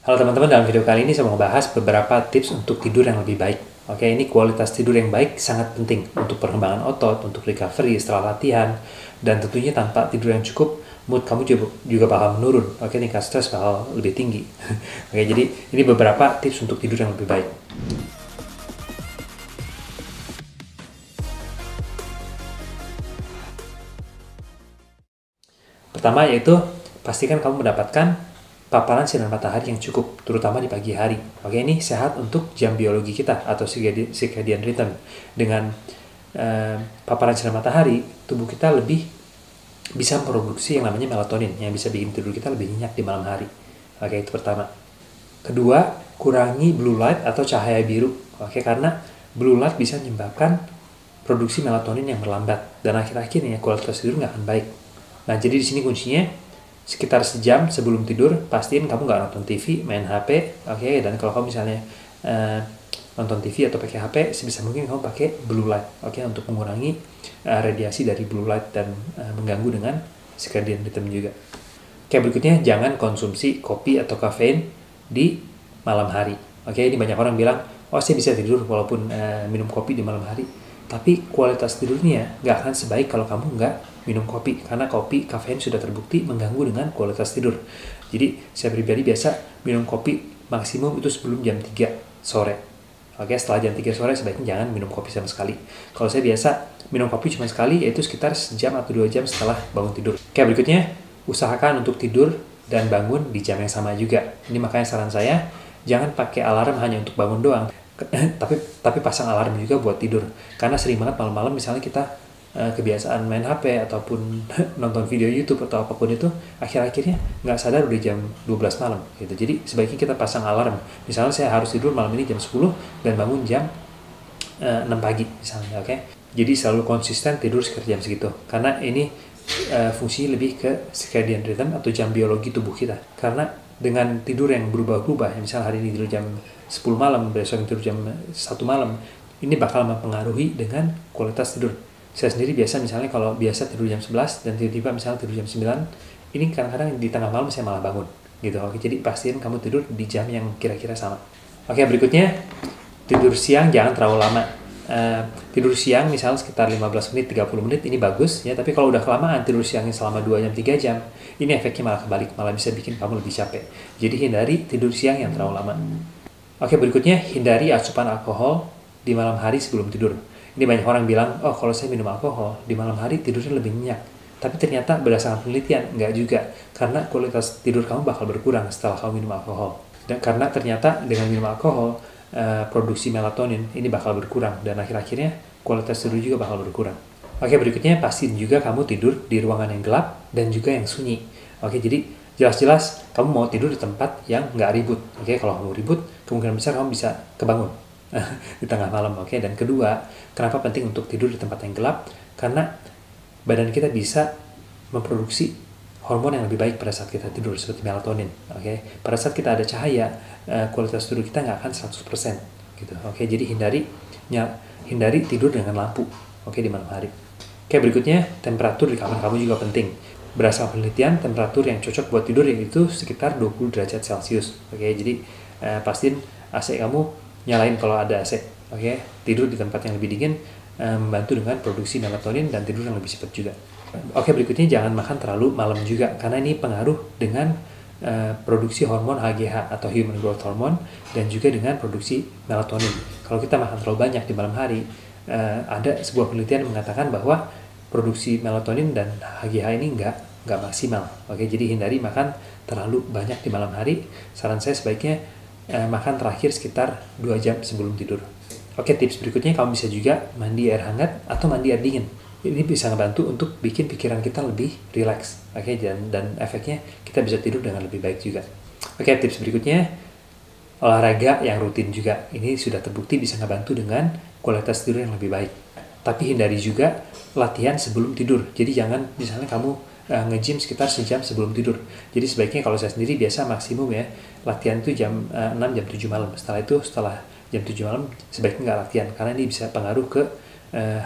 Halo teman-teman, dalam video kali ini saya mau bahas beberapa tips untuk tidur yang lebih baik. Oke, ini kualitas tidur yang baik sangat penting untuk perkembangan otot, untuk recovery setelah latihan, dan tentunya tanpa tidur yang cukup, mood kamu juga bakal menurun. Oke, tingkat stres bakal lebih tinggi. Oke, jadi ini beberapa tips untuk tidur yang lebih baik. Pertama yaitu pastikan kamu mendapatkan paparan sinar matahari yang cukup, terutama di pagi hari. Oke, ini sehat untuk jam biologi kita atau circadian rhythm. Dengan paparan sinar matahari, tubuh kita lebih bisa memproduksi yang namanya melatonin, yang bisa bikin tidur kita lebih nyenyak di malam hari. Oke, itu pertama. Kedua, kurangi blue light atau cahaya biru. Oke, karena blue light bisa menyebabkan produksi melatonin yang melambat, dan akhir-akhirnya kualitas tidur nggak akan baik. Nah, jadi di sini kuncinya sekitar sejam sebelum tidur pastiin kamu nggak nonton TV, main HP, oke. Dan kalau kamu misalnya nonton TV atau pakai HP, sebisa mungkin kamu pakai blue light, oke, untuk mengurangi radiasi dari blue light dan mengganggu dengan circadian rhythm juga. Oke, berikutnya jangan konsumsi kopi atau kafein di malam hari. Oke, ini banyak orang bilang, oh saya bisa tidur walaupun minum kopi di malam hari. Tapi kualitas tidurnya nggak akan sebaik kalau kamu nggak minum kopi, karena kopi, kafein sudah terbukti mengganggu dengan kualitas tidur. Jadi saya pribadi biasa minum kopi maksimum itu sebelum jam 3 sore. Oke, setelah jam 3 sore sebaiknya jangan minum kopi sama sekali. Kalau saya biasa minum kopi cuma sekali, yaitu sekitar sejam atau 2 jam setelah bangun tidur. Oke, berikutnya usahakan untuk tidur dan bangun di jam yang sama juga. Ini makanya saran saya, jangan pakai alarm hanya untuk bangun doang. tapi pasang alarm juga buat tidur, karena sering banget malam-malam misalnya kita kebiasaan main HP ataupun nonton video YouTube atau apapun itu, akhir-akhirnya nggak sadar udah jam 12 malam gitu. Jadi sebaiknya kita pasang alarm, misalnya saya harus tidur malam ini jam 10 dan bangun jam 6 pagi misalnya, oke. Jadi selalu konsisten tidur sekitar jam segitu, karena ini fungsinya lebih ke circadian rhythm atau jam biologi tubuh kita. Karena dengan tidur yang berubah-ubah, misalnya hari ini tidur jam 10 malam, besok tidur jam 1 malam, ini bakal mempengaruhi dengan kualitas tidur. Saya sendiri biasa misalnya kalau biasa tidur jam 11 dan tiba-tiba misalnya tidur jam 9, ini kadang-kadang di tengah malam saya malah bangun gitu. Oke, jadi pastiin kamu tidur di jam yang kira-kira sama. Oke, berikutnya tidur siang jangan terlalu lama. Tidur siang misalnya sekitar 15 menit, 30 menit ini bagus ya, tapi kalau udah kelamaan tidur siangnya selama 2 jam, 3 jam, ini efeknya malah kebalik, malah bisa bikin kamu lebih capek. Jadi hindari tidur siang yang terlalu lama. Oke, berikutnya hindari asupan alkohol di malam hari sebelum tidur. Ini banyak orang bilang, oh kalau saya minum alkohol di malam hari tidurnya lebih nyenyak. Tapi ternyata berdasarkan penelitian, enggak juga. Karena kualitas tidur kamu bakal berkurang setelah kamu minum alkohol. Dan karena ternyata dengan minum alkohol, produksi melatonin ini bakal berkurang. Dan akhir-akhirnya kualitas tidur juga bakal berkurang. Oke, berikutnya pastiin juga kamu tidur di ruangan yang gelap dan juga yang sunyi. Oke, jadi jelas-jelas kamu mau tidur di tempat yang nggak ribut. Oke, kalau kamu ribut, kemungkinan besar kamu bisa kebangun di tengah malam. Oke, dan kedua, kenapa penting untuk tidur di tempat yang gelap? Karena badan kita bisa memproduksi hormon yang lebih baik pada saat kita tidur, seperti melatonin. Oke, pada saat kita ada cahaya, kualitas tidur kita nggak akan 100% gitu. Oke, jadi hindari tidur dengan lampu. Oke, di malam hari. Oke, berikutnya temperatur di kamar kamu juga penting. Berdasarkan penelitian, temperatur yang cocok buat tidur yaitu sekitar 20 derajat Celcius. Oke, jadi pastiin AC kamu nyalain kalau ada AC. Oke, tidur di tempat yang lebih dingin membantu dengan produksi melatonin dan tidur yang lebih cepat juga. Oke, berikutnya jangan makan terlalu malam juga, karena ini pengaruh dengan produksi hormon HGH atau Human Growth Hormone, dan juga dengan produksi melatonin. Kalau kita makan terlalu banyak di malam hari, ada sebuah penelitian mengatakan bahwa produksi melatonin dan HGH ini nggak maksimal. Oke, jadi hindari makan terlalu banyak di malam hari. Saran saya sebaiknya makan terakhir sekitar 2 jam sebelum tidur. Oke, tips berikutnya kamu bisa juga mandi air hangat atau mandi air dingin. Ini bisa ngebantu untuk bikin pikiran kita lebih rileks. Oke, dan efeknya kita bisa tidur dengan lebih baik juga. Oke, tips berikutnya olahraga yang rutin juga. Ini sudah terbukti bisa ngebantu dengan kualitas tidur yang lebih baik. Tapi hindari juga latihan sebelum tidur. Jadi jangan misalnya kamu nge-gym sekitar sejam sebelum tidur. Jadi sebaiknya, kalau saya sendiri biasa maksimum ya, latihan itu jam 6, jam 7 malam. Setelah jam 7 malam sebaiknya nggak latihan, karena ini bisa pengaruh ke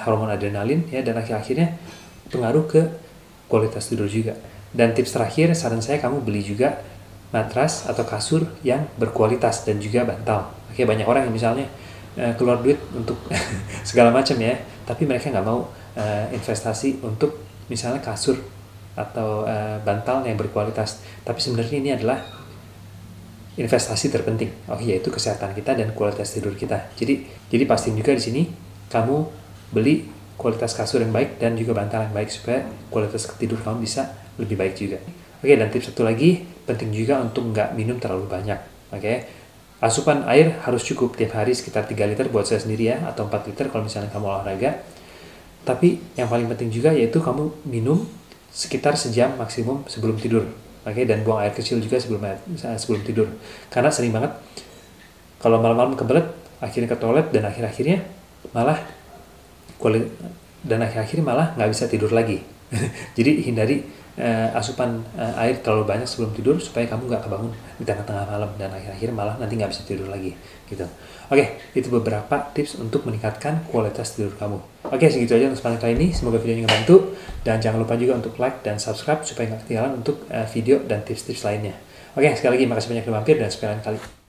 hormon adrenalin ya, dan akhir-akhirnya pengaruh ke kualitas tidur juga. Dan tips terakhir, saran saya kamu beli juga matras atau kasur yang berkualitas dan juga bantal. Oke, banyak orang yang misalnya keluar duit untuk segala macam ya, tapi mereka nggak mau investasi untuk misalnya kasur atau bantal yang berkualitas. Tapi sebenarnya ini adalah investasi terpenting, yaitu kesehatan kita dan kualitas tidur kita. Jadi pastiin juga di sini kamu beli kualitas kasur yang baik dan juga bantal yang baik supaya kualitas tidur kamu bisa lebih baik juga. Oke, dan tips satu lagi, penting juga untuk nggak minum terlalu banyak. Oke, asupan air harus cukup tiap hari sekitar 3 liter buat saya sendiri ya, atau 4 liter kalau misalnya kamu olahraga. Tapi yang paling penting juga yaitu kamu minum sekitar sejam maksimum sebelum tidur. Oke, dan buang air kecil juga sebelum tidur. Karena sering banget kalau malam-malam kebelet, akhirnya ke toilet dan akhir-akhirnya malah nggak bisa tidur lagi. Jadi hindari asupan air terlalu banyak sebelum tidur supaya kamu nggak kebangun di tengah-tengah malam dan akhir-akhir malah nanti nggak bisa tidur lagi gitu. Oke, itu beberapa tips untuk meningkatkan kualitas tidur kamu. Oke, segitu aja untuk kesempatan kali ini. Semoga videonya ngebantu dan jangan lupa juga untuk like dan subscribe supaya nggak ketinggalan untuk video dan tips-tips lainnya. Oke, sekali lagi makasih banyak udah mampir dan sampai lain kali.